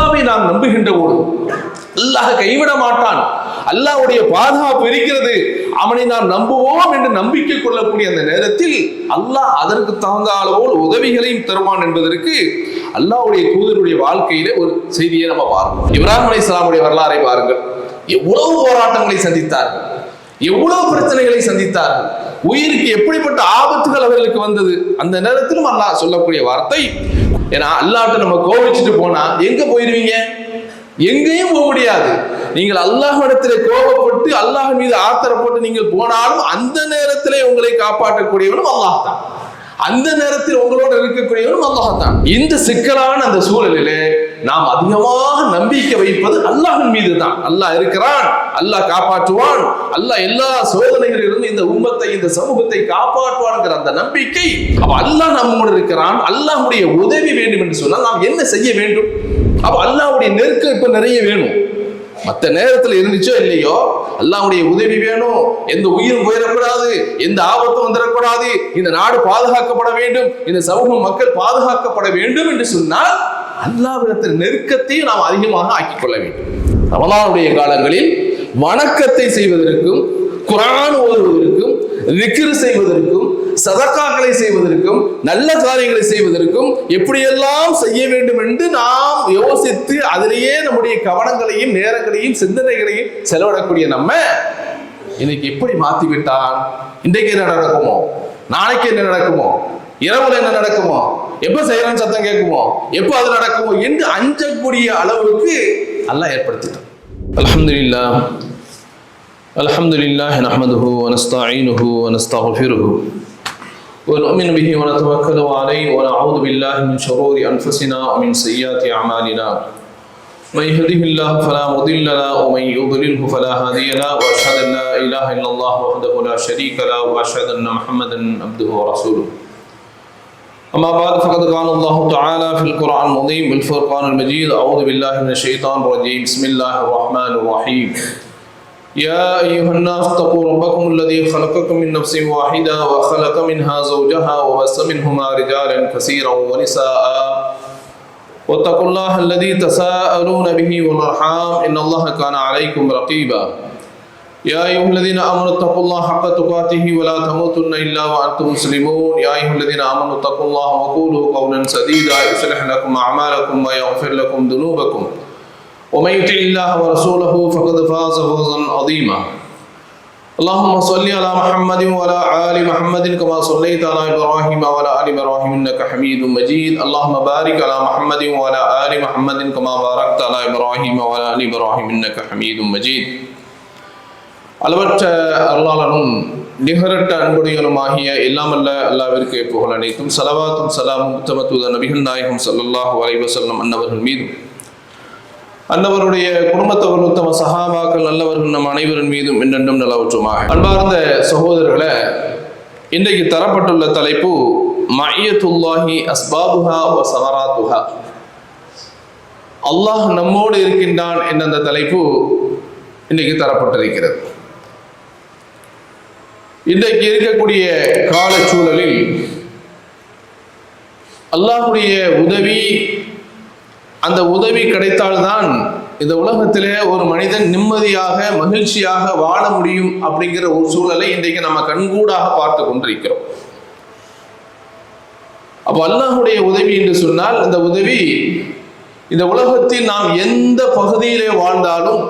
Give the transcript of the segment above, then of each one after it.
அல்லாஹ்வை நாம் நம்புகின்ற போது அல்லாஹ் கைவிட மாட்டான், அல்லாஹ்வுடைய பாதுகாப்பு இருக்கிறது, அவனை நாம் நம்புவோம் என்று நம்பிக்கை கொள்ளக்கூடிய அந்த நேரத்தில் அல்லாஹ் அதற்கு தகுந்த அளவோடு உதவிகளையும் தருவான் என்பதற்கு அல்லாஹ்வுடைய தூதருடைய வாழ்க்கையிலே ஒரு செய்தியை நம்ம பார்க்கிறோம். இப்ராஹிம் அலைஹிஸ்ஸலாமுடைய வரலாறை பாருங்கள். எவ்வளவு போராட்டங்களை சந்தித்தார்கள், எவ்வளவு பிரச்சனைகளை சந்தித்தார்கள், உயிருக்கு எப்படிப்பட்ட ஆபத்துகள் அவர்களுக்கு வந்தது. அந்த நேரத்திலும் அல்லாஹ் சொல்லக்கூடிய வார்த்தை, ஏன்னா அல்லாஹ்ட்ட நம்ம கோபிச்சுட்டு போனா எங்க போயிருவீங்க? எங்கேயும் போக முடியாது. நீங்கள் அல்லாஹ்விடத்தில் கோபப்பட்டு அல்லாஹ் மீது ஆத்திரப்பட்டு நீங்கள் போனாலும் அந்த நேரத்திலே உங்களை காப்பாற்றக்கூடியவனும் அல்லாஹ் தான். அந்த நேரத்தில் உங்களோடு இருக்கக்கூடியவனும் அல்லாஹ் தான். இந்த சிக்கலான அந்த சூழலிலே நாம் அதிகமாக நம்பிக்கை வைப்பது அல்லாஹ்வின் மீது தான். அல்லாஹ் இருக்கிறான், அல்லாஹ் காப்பாற்றுவான், அல்லாஹ் எல்லா சோதனைகளிலிருந்து இந்த உம்மத்தை இந்த சமூகத்தை காப்பாற்றுவான்ங்கிற அந்த நம்பிக்கை. அப்ப அல்லாஹ் நம்மோடு இருக்கிறான், அல்லாஹ்வுடைய உதவி வேண்டும் என்று சொன்னால் நாம் என்ன செய்ய வேண்டும்? அப்ப அல்லாஹ்வுடைய நெருக்கம் இப்ப நிறைய வேணும். மற்ற நேரத்தில் இருந்துச்சோ இல்லையோ அல்லாஹ்வுடைய உதவி வேணும். எந்த உயிரும் போயிடக்கூடாது, எந்த ஆபத்தும் வந்துடக்கூடாது, இந்த நாடு பாதுகாக்கப்பட வேண்டும், இந்த சமூகம் மக்கள் பாதுகாக்கப்பட வேண்டும் என்று சொன்னால் அல்லாஹ்விடத்தில் நெருக்கத்தையும் நாம் அதிகமாக ஆக்கிக் கொள்ள வேண்டும். ரமலானுடைய காலங்களில் வணக்கத்தை செய்வதற்கும், குர்ஆன் ஓதுவதற்கும், திக்ர் செய்வதற்கும், சதகாக்களை செய்வதற்கும், நல்ல காரியங்களை செய்வதற்கும் எப்படியெல்லாம் செய்ய வேண்டும் என்று நாம் யோசித்து அதிலேயே நம்முடைய கவனங்களையும் நேரங்களையும் சிந்தனைகளையும் செலவிடக்கூடிய நம்ம இன்னைக்கு எப்படி மாற்றிவிட்டான்? இன்றைக்கு என்ன நடக்குமோ, நாளைக்கு என்ன நடக்குமோ, இரவுல என்ன நடக்குமோ, எப்ப செய்யறன்னு சத்தம் கேட்குமோ, எப்போ அது நடக்குமோ என்று அஞ்சக்கூடிய அளவுக்கு அல்லாஹ் ஏற்படுத்திட்டான். அல்ஹம்துலில்லாஹ் அல்ஹம்துலில்லாஹ் நஹ்மதுஹு வ நஸ்தஈனுஹு வ நஸ்தக்ஃபிருஹு ونؤمن به ونتوكل عليه ونعوذ بالله من شرور أنفسنا ومن سيئات أعمالنا من يهده الله فلا مضل له ومن يضلله فلا هادي له وأشهد أن لا إله إلا الله وحده لا شريك له وأشهد أن محمدا عبده ورسوله أما بعد فقد قال الله تعالى في القرآن العظيم والفرقان المجيد أعوذ بالله من الشيطان الرجيم بسم الله الرحمن الرحيم يا أيها الناس اتقوا ربكم الذي خلقكم من نفس واحدة وخلق منها زوجها وبث منهما رجالا كثيرا ونساء واتقوا الله الذي تساءلون به والأرحام إن الله كان عليكم رقيبا يا أيها الذين آمنوا اتقوا الله حق تقاته ولا تموتن إلا وأنتم مسلمون يا أيها الذين آمنوا اتقوا الله وقولوا قولا سديدا يصلح لكم أعمالكم ويغفر لكم ذنوبكم ومن يطع الله ورسوله فقد فاز فوزا عظيما اللهم صل على محمد وعلى آل محمد كما صليت على إبراهيم وعلى آل إبراهيم إنك حميد مجيد اللهم بارك على محمد وعلى آل محمد كما باركت على إبراهيم وعلى آل إبراهيم إنك حميد مجيد அளவற்ற அருளாளனும் நிகரற்ற அன்புடையனுமாகிய எல்லாமல்ல அல்லாஹ்விற்கு புகழ் அனைத்தும் ஸலவாத்தும் ஸலாமும் உத்தம தூதர் நபிகள் நாயகம் ஸல்லல்லாஹு அலைஹி வஸல்லம் அன்னவர்கள் மீதும் அன்னவருடைய குடும்பத்தவர் உத்தம சஹாபாக்கள் நல்லவர்கள் நம் அனைவரின் மீதும் என்றென்றும் நிலவற்றுமாக. அன்பார்ந்த சகோதரர்களே, இன்றைக்கு தரப்பட்டுள்ள தலைப்பு மஅய்யத்துல்லாஹி அஸ்பாபுஹா வ ஸமராத்துஹா. அல்லாஹ் நம்மோடு இருக்கின்றான் என்ற அந்த தலைப்பு இன்றைக்கு தரப்பட்டிருக்கிறது. இன்றைக்கு இருக்கக்கூடிய காலச்சூழலில் அல்லாஹ்வுடைய உதவி, அந்த உதவி கிடைத்தால்தான் இந்த உலகத்திலே ஒரு மனிதன் நிம்மதியாக மகிழ்ச்சியாக வாழ முடியும் அப்படிங்கிற ஒரு சூழலை இன்றைக்கு நம்ம கண்கூடாக பார்த்து கொண்டிருக்கிறோம். அப்போ அல்லாஹ்வுடைய உதவி என்று சொன்னால் அந்த உதவி இந்த உலகத்தில் நாம் எந்த பகுதியிலே வாழ்ந்தாலும்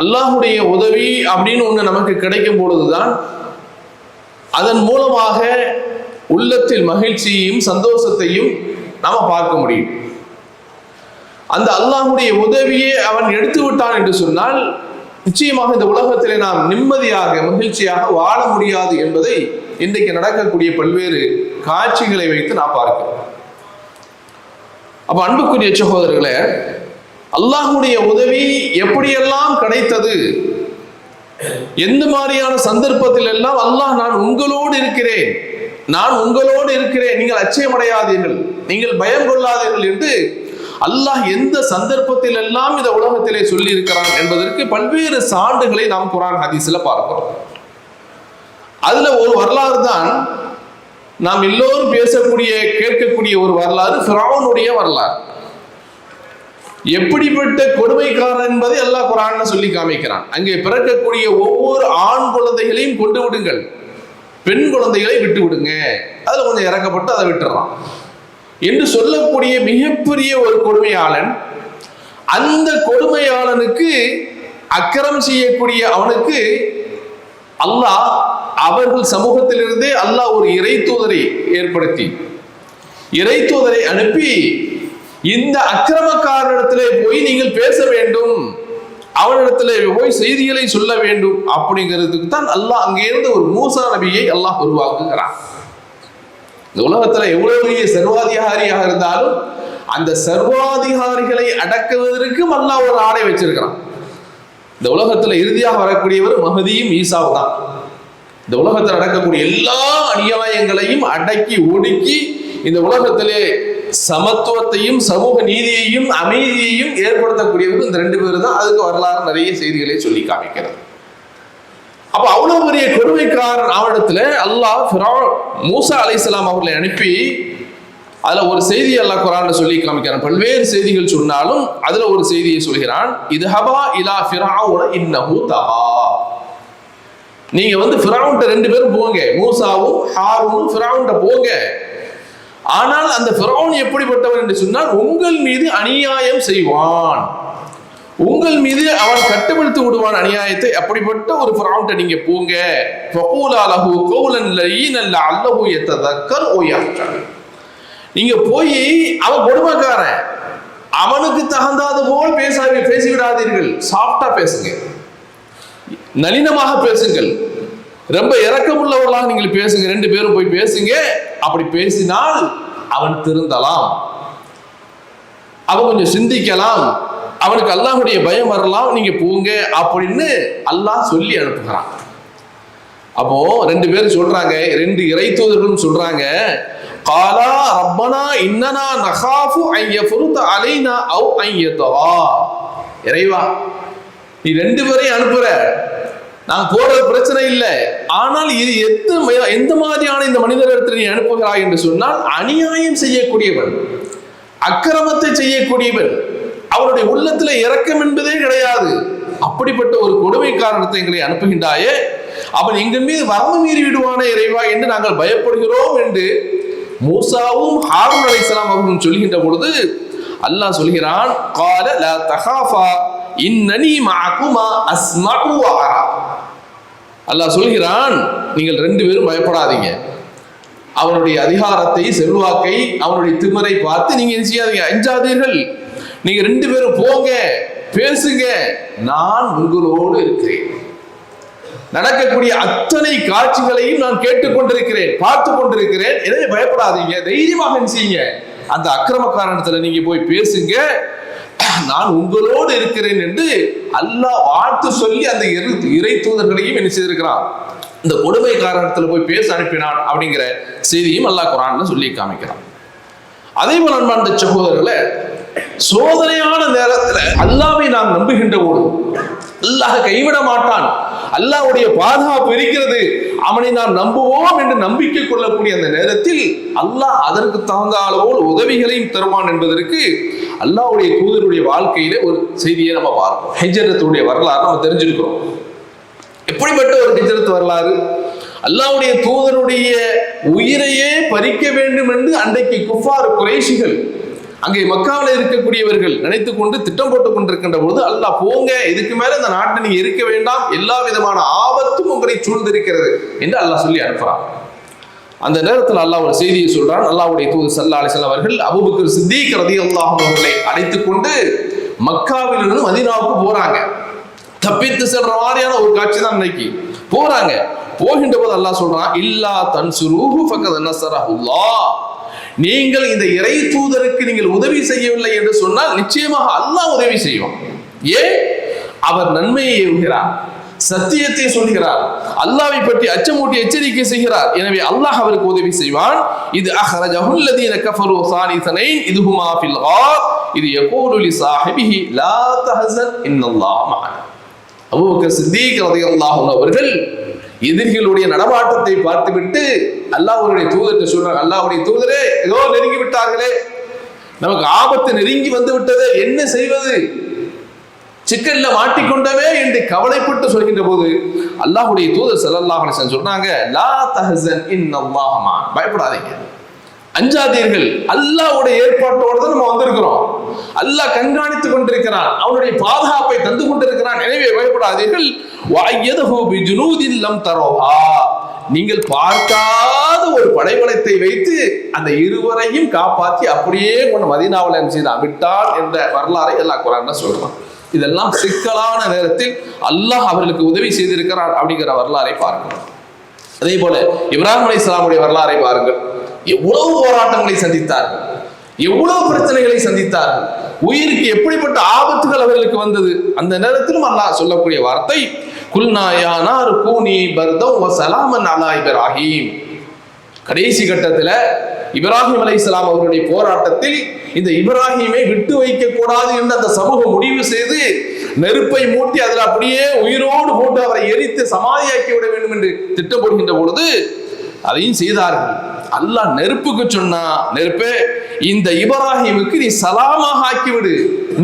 அல்லாஹ்வுடைய உதவி அப்படின்னு ஒன்று நமக்கு கிடைக்கும் பொழுதுதான் அதன் மூலமாக உள்ளத்தில் மகிழ்ச்சியையும் சந்தோஷத்தையும் நாம் பார்க்க முடியும். அந்த அல்லாஹ்வுடைய உதவியை அவன் எடுத்து விட்டான் என்று சொன்னால் நிச்சயமாக இந்த உலகத்திலே நாம் நிம்மதியாக மகிழ்ச்சியாக வாழ முடியாது என்பதை இன்றைக்கு நடக்கக்கூடிய பல்வேறு காட்சிகளை வைத்து நாம் பார்க்கிறோம். அப்ப அன்புக்குரிய சகோதரர்களே, அல்லாஹ்வுடைய உதவி எப்படியெல்லாம் கிடைத்தது, எந்த மாதிரியான சந்தர்ப்பத்தில் எல்லாம் அல்லாஹ் நான் உங்களோடு இருக்கிறேன், நான் உங்களோடு இருக்கிறேன், நீங்கள் அச்சயமடையாதீர்கள், நீங்கள் பயம் கொள்ளாதீர்கள் என்று அல்லாஹ் எந்த சந்தர்ப்பத்தில் எல்லாம் இந்த உலகத்திலே சொல்லி இருக்கிறான் என்பதற்கு பல்வேறு சான்றுகளை நாம் குர்ஆன் ஹதீஸ்ல பார்க்கிறோம். அதுல ஒரு வரலாறு தான் நாம் எல்லோரும் பேசக்கூடிய கேட்கக்கூடிய ஒரு வரலாறு, ஃபிரௌனுடைய வரலாறு. எப்படிப்பட்ட கொடுமைக்காரன் என்பதை அல்லாஹ் குர்ஆன்ல சொல்லி காமிக்கிறான். அங்கே பிறக்கக்கூடிய ஒவ்வொரு ஆண் குழந்தைகளையும் கொண்டு விடுங்கள், பெண் குழந்தைகளை விட்டு விடுங்க, அதுல கொஞ்சம் இறக்கப்பட்டு அதை விட்டுறான் என்று சொல்லக்கூடிய மிகப்பெரிய ஒரு கொடுமையாளன். அந்த கொடுமையாளனுக்கு அக்கிரம் செய்யக்கூடிய அவனுக்கு அல்லாஹ் அவர்கள் சமூகத்திலிருந்தே அல்லாஹ் ஒரு இறை தூதரை ஏற்படுத்தி, இறை தூதரை அனுப்பி இந்த அக்கிரமக்காரனிடத்திலே போய் நீங்கள் பேச வேண்டும், அவனிடத்திலே போய் செய்திகளை சொல்ல வேண்டும் அப்படிங்கிறதுக்கு தான் அல்லாஹ் அங்கே இருந்து ஒரு மூசா நபியை அல்லாஹ் உருவாக்குகிறான். இந்த உலகத்துல எவ்வளவு பெரிய சர்வாதிகாரியாக இருந்தாலும் அந்த சர்வாதிகாரிகளை அடக்குவதற்கும் அல்லாஹ் ஒரு ஆடை வச்சிருக்கிறான். இந்த உலகத்துல இறுதியாக வரக்கூடியவர் மஹதியும் ஈசாவும் தான். இந்த உலகத்தில் நடக்கக்கூடிய எல்லா அநியாயங்களையும் அடக்கி ஒடுக்கி இந்த உலகத்திலே சமத்துவத்தையும் சமூக நீதியையும் அமைதியையும் ஏற்படுத்தக்கூடியவர்கள் இந்த ரெண்டு பேரும் தான். அதுக்கு வரலாறு நிறைய செய்திகளை சொல்லி காமிக்கிறது. அப்ப அவ்வளவு பெரிய கொடுமைக்காரன் அவனிடத்துல அல்லாஹ் மூசா அலைஹிஸ்ஸலாம் அவர்களை அனுப்பி அதுல ஒரு செய்தி அல்லாஹ் குர்ஆன்ல சொல்லி காமிக்கிறான். பல்வேறு செய்திகள் சொன்னாலும் அதுல ஒரு செய்தியை சொல்கிறான். இதுஹபா இலா ஃபிரௌன இன்னஹு தகா. நீங்க ஃபிரௌன்ட்ட ரெண்டு பேரும் போங்க, மூசாவும் ஹாரூனும் ஃபிரௌன்ட்ட போங்க. ஆனால் அந்த ஃபிரௌன் எப்படிப்பட்டவன் என்று சொன்னால் உங்கள் மீது அநியாயம் செய்வான், உங்கள் மீது அவன் கட்டுப்படுத்தி விடுவான் அநியாயத்தை. அப்படிப்பட்ட ஒரு ஃபிரௌன்ட்ட நீங்க போங்க. ஃபகூலா லஹு கௌலன் லயீனன் லஅல்லஹு யததக்கர் ஓ யஹ்ஷா. நீங்க போய் அவன் கொடுமைக்காரன், அவனுக்கு தகுந்தாது போல் பேசிவிடாதீர்கள், சாஃப்டா பேசுங்க, நளினமாக பேசுங்கள், ரொம்ப இரக்கமுள்ளவர்களாக நீங்கள் பேசுங்க. ரெண்டு பேரும் போய் பேசுங்க. அப்படி பேசினால் அவன் திருந்தலாம், அவன் கொஞ்சம் சிந்திக்கலாம், அவனுக்கு அல்லாஹ்வுடைய பயம் வரலாம், நீங்க போங்க அப்படின்னு அல்லாஹ் சொல்லி அனுப்புகிறான். அப்போ ரெண்டு பேரும் சொல்றாங்க, ரெண்டு இறை தூதர்களும் சொல்றாங்க, காலா ரப்பனா இன்னனா நகாஃபு அன் யஃபுருத அலைனா அவ் அன் யதவா. இறைவா, நீ ரெண்டு பேரையும் அனுப்புற, நான் போறது பிரச்சனை இல்லை, ஆனால் இது எந்த மாதிரியான இந்த மனிதரிடத்தில் நீ அனுப்புகிறாய் என்று சொன்னால் அநியாயம் செய்யக்கூடியவன், அக்கிரமத்தை செய்யக்கூடியவன், அவருடைய உள்ளத்துல இரக்கம் என்பதே கிடையாது. அப்படிப்பட்ட ஒரு கொடுமை காரணத்தை எங்களை அனுப்புகின்றாயே, அவன் எங்கள் மீது வரம்பு மீறி விடுவானே இறைவா என்று நாங்கள் பயப்படுகிறோம் என்று மூசாவும் ஹாரூன் அலைஹிஸ்ஸலாம் அவர்களும் சொல்கின்ற பொழுது அல்லாஹ் சொல்கிறான், கால லா தகாஃபா இன்னனி மஅகுமா அஸ்மஉ வ அரா. அல்லாஹ் சொல்கிறான், நீங்கள் ரெண்டு பேரும் பயப்படாதீங்க. அவனுடைய அதிகாரத்தை, செல்வாக்கை, அவனுடைய திமிரை பார்த்து நீங்க என்ன செய்யாதீங்க, அஞ்சாதீர்கள். நீங்க ரெண்டு பேரும் போங்க, பேசுங்க, நான் உங்களோடு இருக்கிறேன். நடக்கக்கூடிய அத்தனை காட்சிகளையும் நான் கேட்டுக்கொண்டிருக்கிறேன், பார்த்து கொண்டிருக்கிறேன். எனவே பயப்படாதீங்க, தைரியமாக செய்யுங்க. அந்த அக்கிரமக்காரனத்துல நீங்க போய் பேசுங்க, நான் உங்களோடு இருக்கிறேன் என்று அல்லாஹ் வாழ்த்து சொல்லி அந்த இறை தூதர்களையும் என்ன செய்திருக்கிறான், இந்த கொடுமை காரணத்துல போய் பேச அனுப்பினான் அப்படிங்கிற செய்தியும் அல்லாஹ் குர்ஆன்ல சொல்லி காமிக்கிறான். அதே போல அன்பார்ந்த சகோதரர்களே, சோதனையான நேரத்துல அல்லாஹ்வை நாம் நம்புகின்ற போது அல்லாஹ் கைவிட மாட்டான், அல்லாஹ்வுடைய பாதுகாப்பு இருக்கிறது, அவனை நாம் நம்புவோம் என்று நம்பிக்கை கொள்ளக்கூடிய அந்த நேரத்தில் அல்லாஹ் அதற்கு தகுந்த அளவோடு உதவிகளையும் தருவான் என்பதற்கு அல்லாஹ்வுடைய தூதருடைய வாழ்க்கையில ஒரு செய்தியை நம்ம பார்ப்போம். ஹிஜ்ரத்துடைய வரலாறு நம்ம தெரிஞ்சிருக்கிறோம். எப்படிப்பட்ட ஒரு ஹிஜ்ரத் வரலாறு! அல்லாஹ்வுடைய தூதருடைய உயிரையே பறிக்க வேண்டும் என்று அன்றைக்கு குஃபார் குறைஷிகள், அங்கே மக்காவில் இருக்கக்கூடியவர்கள் நினைத்துக் கொண்டு திட்டம் போட்டுக் கொண்டிருக்கின்ற பொழுது அல்லாஹ் போங்க, இதுக்கு மேல இந்த நாட்டை நீங்க இருக்க வேண்டாம், எல்லா விதமான ஆபத்தும் உங்களை சூழ்ந்திருக்கிறது என்று அல்லாஹ் சொல்லி அனுப்புறான். அந்த நேரத்தில் அல்லாஹ் ஒரு செய்தியை சொல்றான். அல்லாஹ்வுடைய தூதர் ஸல்லல்லாஹு அலைஹி வஸல்லம் அவர்கள் அபூபக்கர் சித்தீக் ரலியல்லாஹு அன்ஹு அவர்களை அழைத்துக் கொண்டு மக்காவிலிருந்து மதீனாவுக்கு போறாங்க. தப்பித்து செல்ற மாதிரியான ஒரு காட்சி தான் இன்னைக்கு. போறாங்க. போகின்ற போது அல்லாஹ் சொல்றான், இல்லா தன்சுரூஹு ஃபகத் நஸரஹுல்லாஹ். நீங்கள் இந்த இறை தூதருக்கு நீங்கள் உதவி செய்யவில்லை என்று சொன்னால் நிச்சயமாக அல்லாஹ் உதவி செய்வான். ஏன்? அவர் நன்மையை ஏவுகிறார், சத்தியத்தை சொல்கிறார், அல்லாஹ்வை பற்றி அச்சமூட்டி எச்சரிக்கை செய்கிறார். எனவே அல்லாஹ் அவருக்கு உதவி செய்வான். இது அஹ்ரஜஹுல் லதீன கஃபரு சாலிசனைன் இதுஹுமா ஃபில் கார் இது யகூலு லி ஸாஹிபிஹி லா தஹஸன் இன்னல்லாஹ மஅனா. அபூபக்கர் சித்தீக் ரலியல்லாஹு அன்ஹு அவர்கள் எதிரிகளுடைய நடமாட்டத்தை பார்த்துவிட்டு அல்லாஹ்வுடைய தூதரை சொல்றாங்க, அல்லாஹ்வுடைய தூதரே ஏதோ நெருங்கி விட்டார்களே, நமக்கு ஆபத்து நெருங்கி வந்து விட்டது, என்ன செய்வது, சிக்கல்ல மாட்டிக்கொண்டவே என்று கவலைப்பட்டு சொல்கின்ற போது அல்லாஹ்வுடைய தூதர் ஸல்லல்லாஹு அலைஹி வஸல்லம் சொன்னாங்க, லா தஹஸன் இன்னல்லாஹ மஅனா, பயப்படாதீங்க, அஞ்சாதீர்கள், அல்லாஹ்வுடைய ஏற்பாட்டோடு தான் நம்ம வந்திருக்கிறோம், அல்லாஹ் கண்காணித்துக் கொண்டிருக்கிறான், அவனுடைய பாதுகாப்பை தந்து கொண்டிருக்கிறான், எனவே பயப்படாதீர்கள். வஅய்யதஹு பிஜுனூதின் லம் தரோஹா, நீங்கள் பார்க்காத ஒரு படைபலத்தை வைத்து அந்த இருவரையும் காப்பாற்றி அப்படியே கொண்டு மதீனாவில் செய்து விட்டால் என்ற வரலாறை அல்லாஹ் குர்ஆன்ல சொல்றான். இதெல்லாம் சிக்கலான நேரத்தில் அல்லாஹ் அவர்களுக்கு உதவி செய்திருக்கிறார் அப்படிங்கிற வரலாறை பாருங்கள். அதே போல இப்ராஹிம் அலைஹிஸ்ஸலாமுடைய வரலாறை பாருங்கள். எவ்வளவு போராட்டங்களை சந்தித்தார்கள், எவ்வளவு பிரச்சனைகளை சந்தித்தார்கள், உயிருக்கு எப்படிப்பட்ட ஆபத்துகள் அவர்களுக்கு வந்தது. அந்த நேரத்திலும் அல்லாஹ் சொல்லக்கூடிய வார்த்தை, குல்னா யா நாரு கூனி பர்தம் வ ஸலாமன் அலா இப்ராஹிம். கடைசி கட்டத்தில் இப்ராஹிம் அலைஹிஸ்ஸலாம் அவருடைய போராட்டத்தில் இந்த இப்ராஹிமை விட்டு வைக்க கூடாது என்று அந்த சமூகம் முடிவு செய்து நெருப்பை மூட்டி அதில் அப்படியே உயிரோடு போட்டு அவரை எரித்து சமாதியாக்கி விட வேண்டும் என்று திட்டப்படுகின்ற பொழுது அதையும் செய்தார்கள். அல்லாஹ் நெருப்புக்கு சொன்னா, நெருப்பே இந்த இப்ராஹிமுக்கு நீ சலாமாக ஆக்கிவிடு,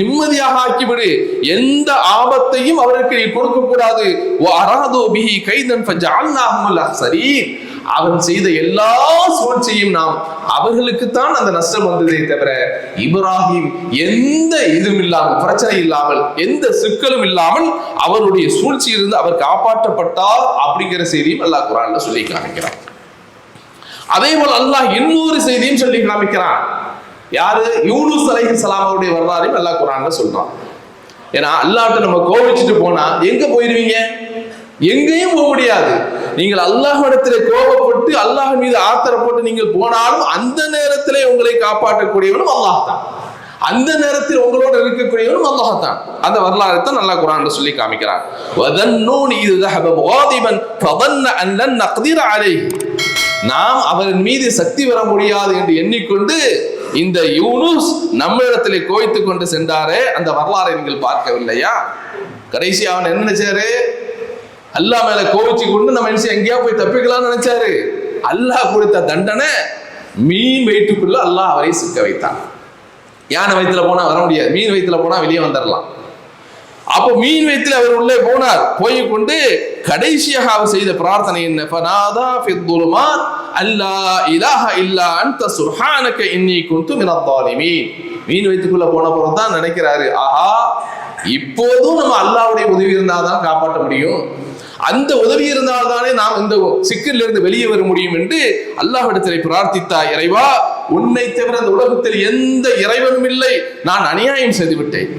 நிம்மதியாக ஆக்கிவிடு, எந்த ஆபத்தையும் அவருக்கு நீ கொடுக்க கூடாது. அவன் செய்த எல்லா சூழ்ச்சியும் நாம் அவர்களுக்குத்தான் அந்த நஷ்டம் வந்ததே தவிர இப்ராஹிம் எந்த இதுவும் இல்லாமல், பிரச்சனை இல்லாமல், எந்த சிக்கலும் இல்லாமல் அவருடைய சூழ்ச்சியிலிருந்து அவர் காப்பாற்றப்பட்டார் அப்படிங்கிற செய்தியும் அல்லாஹ் குர்ஆன்ல சொல்லி காமிக்கிறான். அதே போல அல்லாஹ் இன்னொரு செய்தியும் சொல்லி காமிக்கிறான். யாரு? யூனுஸ் அலைஹிஸ்ஸலாம் அவருடைய வரலாறையும் அல்லாஹ் குர்ஆன்ல சொல்றான். ஏன்னா அல்லாஹ்ட்ட நம்ம கோபிச்சுட்டு போனா எங்க போயிருவீங்க? எங்கேயும் போக முடியாது. நீங்கள் அல்லாஹ்விடத்திலே கோபப்பட்டு அல்லாஹ் மீது ஆத்திரப்பட்டு நீங்கள் போனாலும் அந்த நேரத்திலே உங்களை காப்பாற்றக்கூடியவனும் அல்லாஹ் தான், அந்த நேரத்தில் உங்களோட இருக்கக்கூடியவனும் அல்லாஹ் தான். அந்த வரலாறை தான் அல்லாஹ் குர்ஆன்ல சொல்லி காமிக்கிறான். வதன்னூன் இது ذهب غاضبا فظن ان لن نقدر عليه, நாம் அவரின் மீது சக்தி வர முடியாது என்று எண்ணிக்கொண்டு இந்த யூனுஸ் நம்மிடத்திலே கோய்த்து கொண்டு சென்றாரே, அந்த வரலாறை நீங்கள் பார்க்கவில்லையா? கடைசி அவன் என்ன நினைச்சாரு? அல்லாஹ் மேல கோவிச்சு கொண்டு நம்ம எங்கேயா போய் தப்பிக்கலாம்னு நினைச்சாரு. அல்லாஹ் கொடுத்த தண்டனை மீன் வயிற்றுக்குள்ள அல்லாஹ் அவரை சிக்க வைத்தான். யானை வயிற்றுல போனா வர முடியாது, மீன் வயிற்றுல போனா வெளியே வந்துடலாம். அப்போ மீன் வயிற்றில் அவர் உள்ளே போனார். போய் கொண்டு கடைசியாக அவர் செய்த பிரார்த்தனை என்ன? ஃபனாதா ஃபித்துலுமாத் அல்லா இலாஹ இல்லா அன்த சுப்ஹானக இன்னி குன்து மினல் ஸாலிமீன். மீன் வயிற்றுக்குள்ள போன பிறகு தான் நினைக்கிறாரு, ஆஹா இப்போதும் நம்ம அல்லாஹ்வுடைய உதவி இருந்தால்தான் காப்பாற்ற முடியும், அந்த உதவி இருந்தால்தானே நாம் இந்த சிக்கலில் இருந்து வெளியே வர முடியும் என்று அல்லாஹ்விடத்தில் பிரார்த்தித்தார். இறைவா, உன்னை தவிர இந்த உலகத்தில் எந்த இறைவனும் இல்லை, நான் அநியாயம் செய்து விட்டேன்,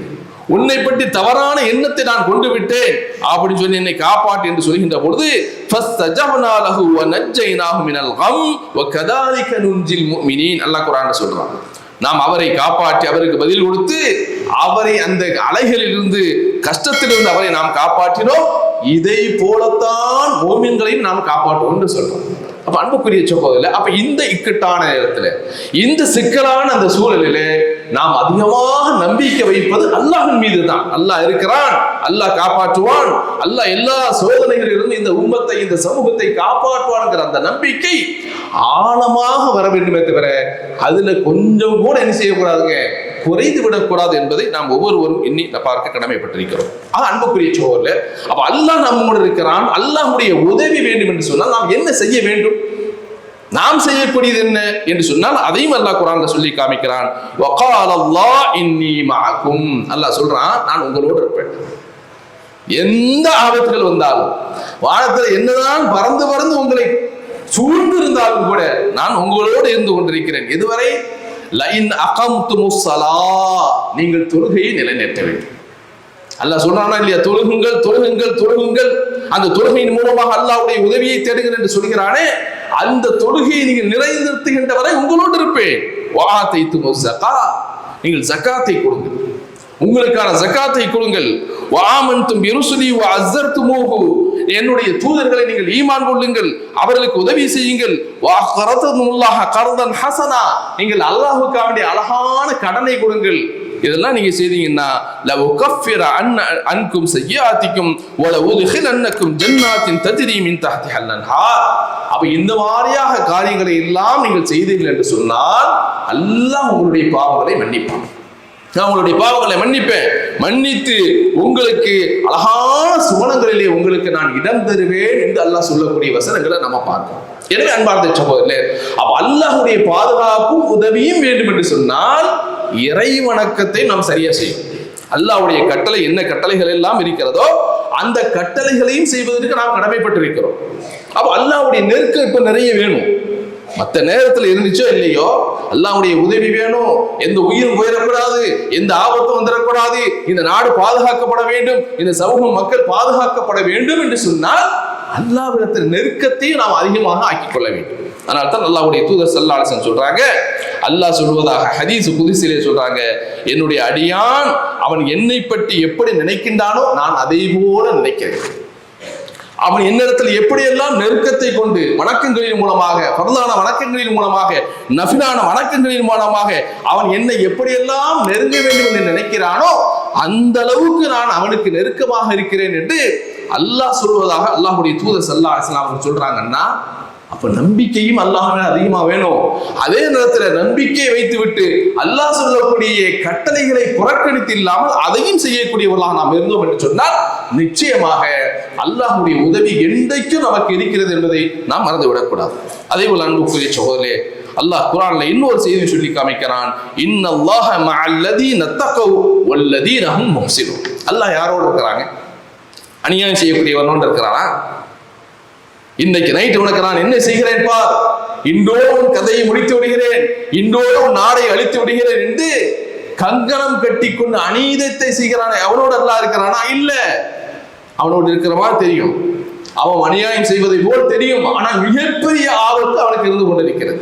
உன்னை பற்றி தவறான எண்ணத்தை நான் கொண்டு விட்டேன் அப்படின்னு சொல்லி என்னை காப்பாற்று என்று சொல்கின்ற பொழுது ஃபஸ்தஜப்னா லஹு வ நஜ்ஜைனாஹு மினல் கம் வ கதாலிக நுன்ஜில் முஃமினீன். அல்லாஹ் குர்ஆன்ல சொல்றான், நாம் அவரை காப்பாற்றி அவருக்கு பதில் கொடுத்து அவரை அந்த அலைகளில் இருந்து கஷ்டத்திலிருந்து அவரை நாம் காப்பாற்றினோம், இதை போலத்தான் மோமின்களையும் நாம் காப்பாற்றுவோம் என்று சொல்றோம். அப்ப அன்புக்குரிய சகோதரர்களே, அப்ப இந்த இக்கட்டான நேரத்துல, இந்த சிக்கலான அந்த சூழலிலே நாம் அதிகமாக நம்பிக்கை வைப்பது அல்லாஹ்வின் மீது தான். அல்லாஹ் இருக்கிறான், அல்லாஹ் காப்பாற்றுவான், அல்லாஹ் எல்லா சோதனைகளிலிருந்து இந்த உம்மத்தை, இந்த சமூகத்தை காப்பாற்றுவான்ங்கிற அந்த நம்பிக்கை ஆழமாக வர வேண்டுமே தவிர அதுல கொஞ்சம் கூட என்ன செய்யக்கூடாதுங்க, குறைந்து விடக்கூடாது என்பதை நாம் ஒவ்வொருவரும் எண்ணி பார்க்க கடமைப்பட்டிருக்கிறோம். அன்புக்குரிய சகோதரர்களே, அப்ப அல்லாஹ் நம்மோடு இருக்கிறான், அல்லாஹ்வுடைய உதவி வேண்டும் என்று சொன்னால் நாம் என்ன செய்ய வேண்டும்? நாம் செய்யக்கூடியது என்ன என்று சொன்னால் அதையும் அல்லாஹ் குர்ஆன்ல சொல்லி காமிக்கிறான். வகால அல்லாஹ் இன்னி மஅக்கும். அல்லாஹ் சொல்றான், நான் உங்களோடு இருப்பேன். எந்த ஆபத்துகள் வந்தாலும், வானத்தில் என்னதான் பறந்து பறந்து உங்களை சூழ்ந்து இருந்தாலும் கூட நான் உங்களோடு இருந்து கொண்டிருக்கிறேன். எதுவரை? லைன் அகம்துமுஸ் ஸலாஹ், நீங்கள் தொழுகையை நிலைநிறுத்த வேண்டும். அல்லாஹ் சொல்றானா இல்லையா? தொழுகுங்கள் தொழுகுங்கள் தொழுகுங்கள், அந்த தொழுகையின் மூலமாக அல்லாஹ்வுடைய உதவியை தேடுங்கள் என்று சொல்கிறானே, அந்த தொழுகையை நீங்கள் நிலைநிறுத்துகின்ற வரை உங்களோடு இருப்பேன். வஆதைதுமுஸ் ஸகாத், நீங்கள் ஜகாத்தை கொடுங்கள், உங்களுக்கான ஜகாத்தை கொடுங்கள். வஆமன்தும் பிருசுலி வஅஸ்ஸர்துமூஹு, என்னுடைய தூதர்களை நீங்கள் ஈமான் கொள்ளுங்கள், அவர்களுக்கு உதவி செய்யுங்கள். வஅக்ரதுல்லாஹ கர்தன் ஹஸனா, நீங்கள் அல்லாஹ்வுக்காக வேண்டிய அழகான கடனை கொடுங்கள். இதெல்லாம் நீங்க செய்தீங்கன்னா லவ் கஃபிர அன்கும் சய்யாத்திக்கும் வல உத்கிலன்னக்கும் ஜன்னாத்தின் தஜ்ரி மின் தஹ்திஹல் அன்ஹார், அப்ப இந்த மாதிரியாக காரியங்களை எல்லாம் நீங்கள் செய்தீர்கள் என்று சொன்னால் அல்லாஹ் உங்களுடைய பாவங்களை மன்னிப்பான். நான் உங்களுடைய பாவங்களை மன்னிப்பேன், மன்னித்து உங்களுக்கு அழகான சுவனங்களிலே உங்களுக்கு நான் இடம் தருவேன் என்று அல்லாஹ் சொல்லக்கூடிய வசனங்களை நம்ம பார்க்கிறோம். எனவே அன்பார்ந்த சகோதரர்களே, அப்ப அல்லாஹ்வுடைய பாதுகாப்பும் உதவியும் வேண்டும் என்று சொன்னால் இறை வணக்கத்தை நாம் சரியா செய்யும். அல்லாஹ்வுடைய கட்டளை என்ன கட்டளைகள் எல்லாம் இருக்கிறதோ அந்த கட்டளைகளையும் செய்வதற்கு நாம் கடமைப்பட்டிருக்கிறோம். அப்ப அல்லாஹ்வுடைய நெருக்கம் இப்ப நிறைய வேணும். மற்ற நேரத்தில் இருந்துச்சோ இல்லையோ அல்லாஹ்வுடைய உதவி வேணும். எந்த உயிரும் போயிடக்கூடாது, எந்த ஆபத்தும் வந்துடக்கூடாது, இந்த நாடு பாதுகாக்கப்பட வேண்டும், இந்த சமூகம் மக்கள் பாதுகாக்கப்பட வேண்டும் என்று சொன்னால் அல்லாஹ்விடத்தில் நெருக்கத்தையும் நாம் அதிகமாக ஆக்கிக் கொள்ள வேண்டும். அதனால தான் அல்லாஹ்வுடைய தூதர் ஸல்லல்லாஹு அலைஹி வஸல்லம் சொல்றாங்க, அல்லாஹ் சொல்வதாக ஹதீஸ் குதுஸிலே சொல்றாங்க, என்னுடைய அடியான் அவன் என்னை பற்றி எப்படி நினைக்கின்றானோ நான் அதை போல நினைக்கிறேன். அவன் என்னிடத்தில் எப்படியெல்லாம் நெருக்கத்தை கொண்டு வணக்கங்களின் மூலமாக, பரலான வணக்கங்களின் மூலமாக, நஃபிலான வணக்கங்களின் மூலமாக அவன் என்னை எப்படியெல்லாம் நெருங்க வேண்டும் என்று நினைக்கிறானோ அந்த அளவுக்கு நான் அவனுக்கு நெருக்கமாக இருக்கிறேன் என்று அல்லாஹ் சொல்வதாக அல்லாஹ்வுடைய தூதர் ஸல்லல்லாஹு அலைஹி வஸல்லம் சொல்றாங்கன்னா, அப்ப நம்பிக்கையும் அல்லாஹ் அதிகமா வேணும். அதே நேரத்தில் நம்பிக்கையை வைத்து விட்டு அல்லாஹ் சொல்லக்கூடிய கட்டளைகளை புறக்கணித்து இல்லாமல் அதையும் செய்யக்கூடியவர்களாக நாம் இருந்தோம் என்று சொன்னால் நிச்சயமாக அல்லாஹ்வுடைய உதவி என்றைக்கும் நமக்கு இருக்கிறது என்பதை நாம் மறந்துவிடக்கூடாது. அதே போல அன்புக்குரிய சகோதரர்களே, அல்லாஹ் குர்ஆன்ல இன்னொரு செய்தி சொல்லி காமிக்கிறான், இன்னல்லாஹ மஅல்லதீன தகவ் வல்லதீன ஹும் முஹ்ஸினூன். அல்லாஹ் யாரோடு இருக்கிறாங்க? அநியாயம் செய்யக்கூடியவனோடு இருக்கிறானா? இன்னைக்கு நைட்டு உனக்கு நான் என்ன செய்கிறேன் பார், இன்றோடு கதையை முடித்து விடுகிறேன், இன்றோடு நாடை அழித்து விடுகிறேன் என்று கங்கணம் கட்டி கொண்டு அநீதத்தை செய்கிறானே அவனோடு அல்லாஹ் இருக்கிறானா? இல்ல. அவனோடு இருக்கிற மாதிரி தெரியும், அவன் அநியாயம் செய்வதை போல் தெரியும், ஆனால் மிகப்பெரிய ஆபத்து அவனுக்கு இருந்து கொண்டிருக்கிறது.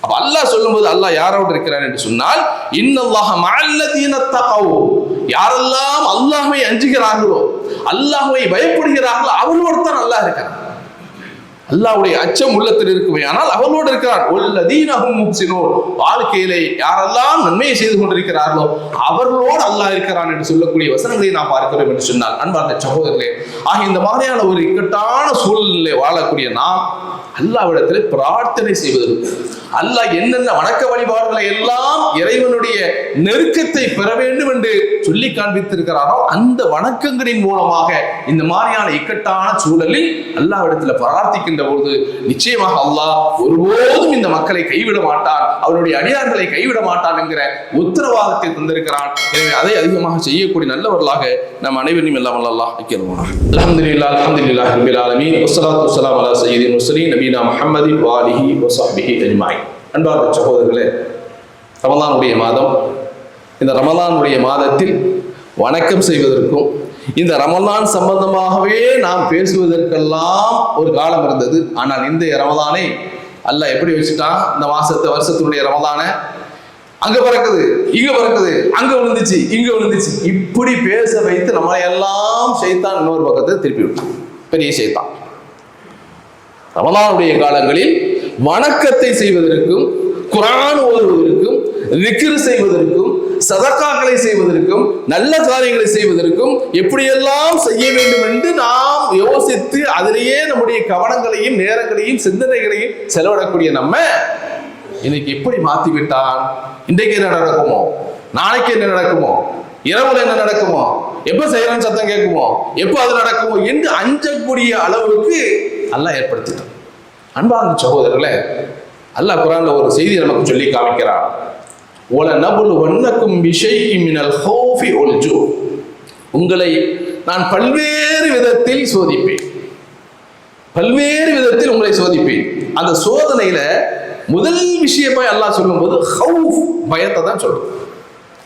அப்ப அல்லாஹ் சொல்லும்போது அல்லாஹ் யாரோடு இருக்கிறான் என்று சொன்னால், இன்னல்லாஹ மஅல்லதீன தகவ், யாரெல்லாம் அல்லாஹ்வை அஞ்சுகிறார்களோ அல்லாஹ்வை பயப்படுகிறார்களோ அவர்களோடு தான் அல்லாஹ் இருக்கிறான். அல்லாஹ்வுடைய அச்சம் உள்ளத்தில் இருக்குமே ஆனால் அவர்களோடு இருக்கிறார். வல்லதீன ஹும் முஹ்ஸினூன், வாழ்க்கையிலே யாரெல்லாம் நன்மையை செய்து கொண்டிருக்கிறார்களோ அவர்களோடு அல்லாஹ் இருக்கிறான் என்று சொல்லக்கூடிய வசனங்களை நாம் பார்க்கிறோம் என்று சொன்னால் அன்பார்ந்த சகோதரர்களே, இந்த மாதிரியான ஒரு இக்கட்டான சூழலிலே வாழக்கூடிய நாம் அல்லாஹ்விடத்தில் பிரார்த்தனை செய்வதற்கு, அல்லாஹ் என்னென்ன வணக்க வழிபாடுகளை எல்லாம் இறைவனுடைய நெருக்கத்தை பெற வேண்டும் என்று சொல்லி காண்பித்திருக்கிறாரோ அந்த வணக்கங்களின் மூலமாக இந்த மாதிரியான இக்கட்டான சூழலில் அல்லாஹ்விடத்தில் பிரார்த்திக்கின்ற பொழுது நிச்சயமாக அல்லாஹ் ஒருபோதும் இந்த மக்களை கைவிட மாட்டான், அவருடைய அடியார்களை கைவிட மாட்டான் என்கிற உத்தரவாதத்தை தந்திருக்கிறான். எனவே அதை அதிகமாக செய்யக்கூடிய நல்லவர்களாக நம் அனைவரையும் எல்லாம் அல்லாஹ் ஆக்கிடுவான். அல்ஹம்துலில்லாஹ் அல்ஹம்துலில்லாஹி ரப்பில் ஆலமீன் வஸ்ஸலாத்து வஸ்ஸலாமு அலா சய்யிதில் முர்ஸலீன் நபீனா முஹம்மதின் வ ஆலிஹி வ ஸஹ்பிஹி அஜ்மஈன். அன்பார்ந்த சகோதரர்களே, ரமலானுடைய மாதம். இந்த ரமலானுடைய மாதத்தில் வணக்கம் செய்வதற்கும் இந்த ரமலான் சம்பந்தமாகவே நாம் பேசுவதற்கெல்லாம் ஒரு காலம் இருந்தது. ஆனால் இந்த ரமலானை அல்லாஹ் எப்படி வச்சுட்டான், இந்த வருஷத்தினுடைய ரமலானை அங்க பறக்குது, இங்க பறக்குது, அங்க விழுந்துச்சு, இங்க விழுந்துச்சு, இப்படி பேச வைத்து நம்மளை எல்லாம் ஷைத்தான் இன்னொரு பக்கத்தை திருப்பி விட்டான். பெரிய ஷைத்தான் ரமலானுடைய காலங்களில் வணக்கத்தை செய்வதற்கும், குர்ஆன் ஓதுவதற்கும், திக்ர் செய்வதற்கும், சதகாக்களை செய்வதற்கும், நல்ல காரியங்களை செய்வதற்கும் எப்படியெல்லாம் செய்ய வேண்டும் என்று நாம் யோசித்து அதிலேயே நம்முடைய கவனங்களையும் நேரங்களையும் சிந்தனைகளையும் செலவிடக்கூடிய நம்ம இன்னைக்கு எப்படி மாற்றிவிட்டான். இன்றைக்கு என்ன நடக்குமோ, நாளைக்கு என்ன நடக்குமோ, இரவுல என்ன நடக்குமோ, எப்ப செய்யறன்னு சத்தம் கேட்குமோ, எப்போ அது நடக்குமோ என்று அஞ்சக்கூடிய அளவுக்கு அல்லாஹ் ஏற்படுத்திட்டான். அன்பார்ந்த சகோதரர்களே, அல்லாஹ் குர்ஆன்ல ஒரு செய்தி நமக்கு சொல்லி காமிக்கிறான். وَلَنَبْلُوَنَّكُمْ بِشَيْءٍ مِنَ الْخَوْفِ وَالْجُوعِ, உங்களை நான் பல்வேறு விதத்தில் சோதிப்பேன், பல்வேறு விதத்தில் உங்களை சோதிப்பேன். அந்த சோதனையில முதல் விஷயமா அல்லாஹ் சொல்லும்போது ஹவுஃப், பயத்தை தான் சொல்றோம்,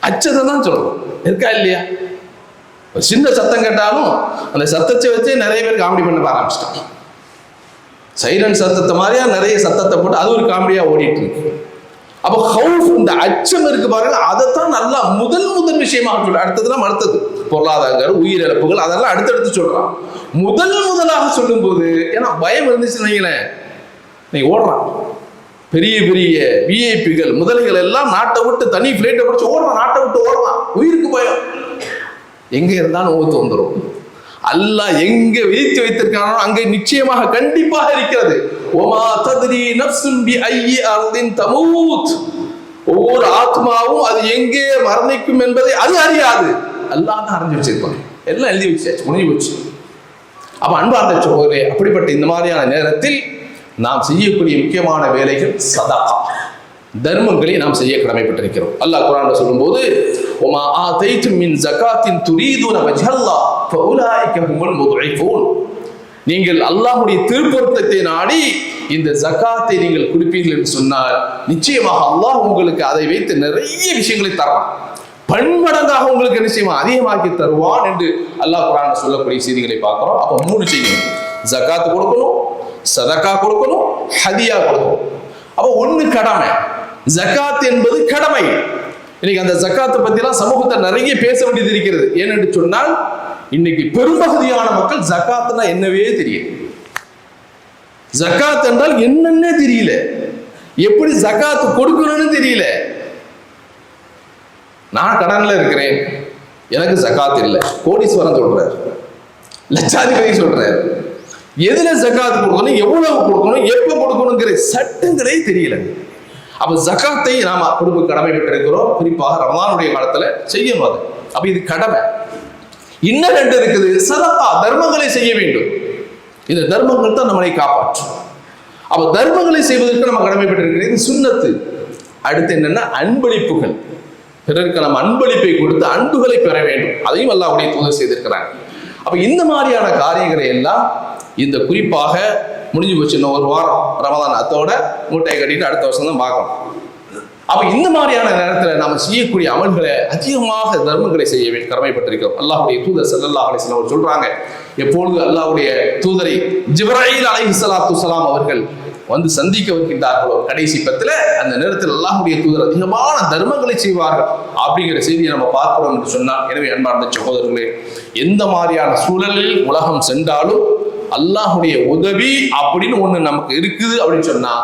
அச்சத்தை தான் சொல்றோம். இருக்கா இல்லையா? சின்ன சத்தம் கேட்டாலும் அந்த சத்தத்தை வச்சு நிறைய பேர் காமெடி பண்ண ஆரம்பிச்சிட்டாங்க. சைலண்ட் சத்தத்தை மாதிரியா நிறைய சத்தத்தை போட்டு அது ஒரு காமெடியா ஓடிட்டு இருக்கு. அப்போ ஹவுஃப், இந்த அச்சம் இருக்கு பாருங்க, அதைத்தான் நல்லா முதல் விஷயமாக சொல்ல. அடுத்தது பொருளாதார உயிரிழப்புகள் அதெல்லாம் அடுத்தடுத்து சொல்றான். முதலாக சொல்லும் போது, ஏன்னா பயம் இருந்துச்சுன்னு வைங்களேன், நீ ஓடுறான். பெரிய பெரிய விஐபிகள் முதலைகள் எல்லாம் நாட்டை விட்டு தனி பிளைட்டை பிடிச்சி ஓடுறான், நாட்டை விட்டு ஓடுறான், உயிருக்கு பயம். எங்க இருந்தாலும் ஓத்து வந்துடும். அல்லாஹ் எங்க வீழ்த்தி வைத்திருக்கானோ அங்கே நிச்சயமாக கண்டிப்பாக இருக்கிறது. ஒமா தத்ரி நஃப்சுன் பிஐயி அர்தின் தமூத், ஒவ்வொரு ஆத்மாவும் அது எங்கே மரணிக்கும் என்பதை அது அறியாது, அல்லாஹ் தான் அறிஞ்சு வச்சிருப்பாங்க. எல்லாம் எழுதி வச்சாச்சு, முடிஞ்சு போச்சு. அப்ப அன்பார்ந்த சகோதரரே, அப்படிப்பட்ட இந்த மாதிரியான நேரத்தில் நாம் செய்யக்கூடிய முக்கியமான வேலைகள் சதகா, தர்மங்களை நாம் செய்ய கடமைப்பட்டிருக்கிறோம். அல்லாஹ் குர்ஆன்ல சொல்லும்போது வமா ஆதைதும் மின் ஸகாத்தின் துரீதுன வஜ்ஹல்லாஹ் ஃபஉலாயிக ஹுமுல் முத்இஃபூன், நீங்கள் அல்லாஹ்வுடைய திருப்பொருத்தத்தை நாடி இந்த ஜகாத்தை நீங்கள் கொடுப்பீர்கள் என்று சொன்னால் நிச்சயமாக அல்லாஹ் உங்களுக்கு அதை வைத்து நிறைய விஷயங்களை தரலாம், பன்மடங்காக உங்களுக்கு நிச்சயமா அதிகமாக்கி தருவான் என்று அல்லாஹ் குர்ஆன்ல சொல்லக்கூடிய செய்திகளை பார்க்கிறோம். அப்ப 3 செய்யணும்: ஜகாத் கொடுக்கணும், சதகா கொடுக்கணும், ஹதியா கொடுக்கணும். அப்ப 1 கடமை, ஜகாத் என்பது கடமை. இன்னைக்கு அந்த ஜகாத்தை பத்திலாம் சமூகத்தை நிறைய பேச வேண்டியது இருக்கிறது. ஏனென்று சொன்னால் இன்னைக்கு பெரும்பகுதியான மக்கள் ஜகாத்னா என்னவே தெரியல, ஜகாத் என்றால் என்னன்னே தெரியல, எப்படி ஜகாத் கொடுக்கணும்னு தெரியல. நான் கடன்ல இருக்கிறேன், எனக்கு ஜகாத் இல்லை, கோடீஸ்வரன் சொல்றாரு, லட்சாதிபதி சொல்றாரு, எதுல ஜகாத் கொடுக்கணும், எவ்வளவு கொடுக்கணும், எப்ப கொடுக்கணுங்கிற சட்டங்களே தெரியல. அப்ப ஜகாத்தை நாம கொடுக்க கடமைப்பட்டிருக்கிறோம். குறிப்பாக ரமலானுடைய காலத்துல செய்யணும் அது. அப்ப இது கடமை. இன்னும் 2 இருக்குது, சதகா, தர்மங்களை செய்ய வேண்டும். இந்த தர்மங்கள் தான் நம்மளை காப்பாற்றும். அப்ப தர்மங்களை செய்வதற்கு நம்ம கடமைப்பட்டிருக்கிறது, இது சுன்னத்து. அடுத்து என்னன்னா அன்பளிப்புகள், பிறருக்கு நம்ம அன்பளிப்பை கொடுத்து அன்புகளை பெற வேண்டும், அதையும் அல்லாஹ்வுடைய தூதர் செய்திருக்கிறாங்க. அப்ப இந்த மாதிரியான காரியங்களை எல்லாம் இந்த குறிப்பாக முடிஞ்சு போச்சு, இன்னும் 1 வாரம் ரமலான், அதோட மூட்டையை கட்டிட்டு அடுத்த வருஷம் தான் பார்க்கணும். அப்ப இந்த மாதிரியான நேரத்தில் நாம செய்யக்கூடிய அமல்களை அதிகமாக தர்மங்களை செய்ய வேண்டும் கடமைப்பட்டிருக்கிறோம். அல்லாஹ்வுடைய தூதர் ஸல்லல்லாஹு அலைஹி வஸல்லம் சொல்றாங்க, எப்பொழுது அல்லாஹ்வுடைய தூதரை ஜிப்ராயில் அலைஹிஸ்ஸலாத்து வஸலாம் அவர்கள் வந்து சந்திக்க வருகின்றார்களோ கடைசி 10ல, அந்த நேரத்தில் அல்லாஹ்வுடைய தூதர் அதிகமான தர்மங்களை செய்வார்கள் அப்படிங்கிற செய்தியை நம்ம பார்க்கிறோம் என்று சொன்னால், எனவே அன்பார்ந்த சகோதரர்களே, எந்த மாதிரியான சூழலில் உலகம் சென்றாலும் அல்லாஹ்வுடைய உதவி அப்படின்னு ஒண்ணு நமக்கு இருக்குது அப்படின்னு சொன்னா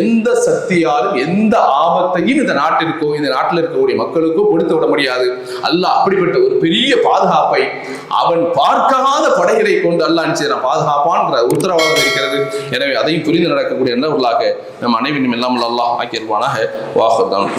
எந்த சக்தியாலும் எந்த ஆபத்தையும் இந்த நாட்டிற்கோ இந்த நாட்டில் இருக்கக்கூடிய மக்களுக்கோ கொடுத்து விட முடியாது. அல்லாஹ் அப்படிப்பட்ட ஒரு பெரிய பாதுகாப்பை அவன் பார்க்காத படைகளை கொண்டு அல்லாஹ் செய்யறான், பாதுகாப்பான்ங்கிற உத்தரவாதம் இருக்கிறது. எனவே அதையும் புரிந்து நடக்கக்கூடிய நல்லவர்களாக நம் அனைவரும் எல்லாம் அல்லாஹ் ஆக்கியிருவானாக. வாஹர் தான்.